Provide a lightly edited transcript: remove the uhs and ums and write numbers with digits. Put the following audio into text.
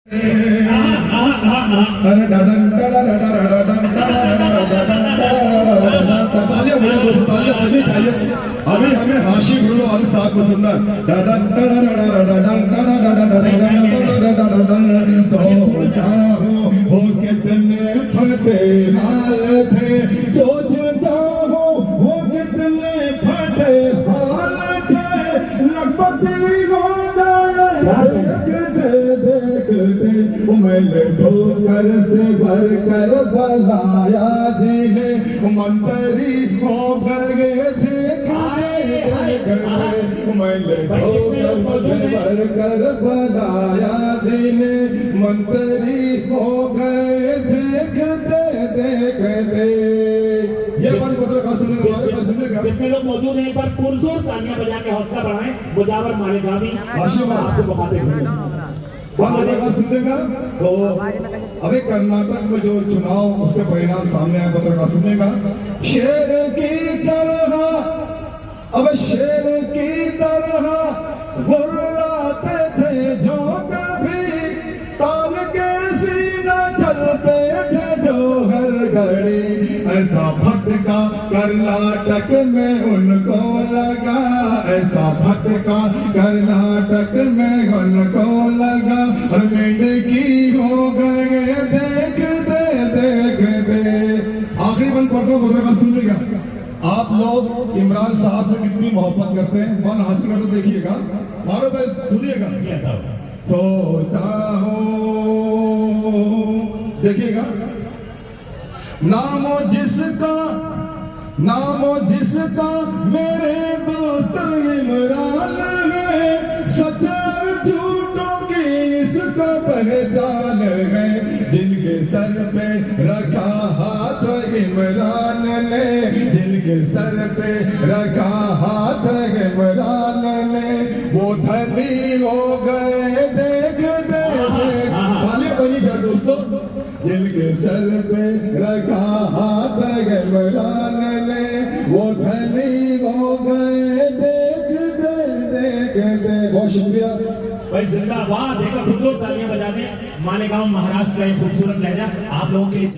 अभी हमें हाशी गुरु वाले साथ पसंद है। हो कितने फटे हाल थे, सोचता हूँ वो कितने फटे हाल थे, लगभग हो देखते मैंने ठोकर से भर कर बनाया जिन्हें मंत्री हो गए थे। मैंने ठोकर से भर कर बनाया जिन्हें मंत्री हो गए देखते देखते। ये वन पत्रकार सुनेगा। जितने लोग मौजूद हैं एक बार पुरजोर तालियां बजा के हौसला बढ़ाएं। मुजावर मालेगामी आपको बताते हैं वन पत्रकार सुनेगा। तो अभी कर्नाटक में जो चुनाव उसके परिणाम सामने आए, पत्रकार सुनेगा। शेर की तरह अब शेर की तरह गुर्राते थे जो कभी, तान के सीना चलते थे जो हर घड़ी। ऐसा भटका कर्नाटक में उनको लगा, ऐसा भटका कर्नाटक में उनको लगा, और मेंढकी हो गए देखते देखते। आखिरी बंद पढ़ता हूँ, पत्रकार सुन लीजिएगा। आप लोग इमरान साहब से कितनी मोहब्बत करते हैं, वन हासिल कर तो देखिएगा, मारो भाई सुनिएगा। तो चाहो देखिएगा, नामो जिसका मेरे दोस्त इमरान है, सच और झूठों की इसका पहचान है। जिनके सर पे रखा हाथ इमरान ने, जिनके सर पे रखा हाथ इमरान ने, वो धनी हो गए देखते। तालियां बनी जाए दोस्तों। जिनके सर पे रखा हाथ इमरान ने, वो धनी हो गए देखते देखते। बहुत शुक्रिया भाई, जिंदाबाद। देखो पुरजोर तालियां बजा दें। मालेगांव महाराष्ट्र का एक खूबसूरत लहजा आप लोगों के लिए।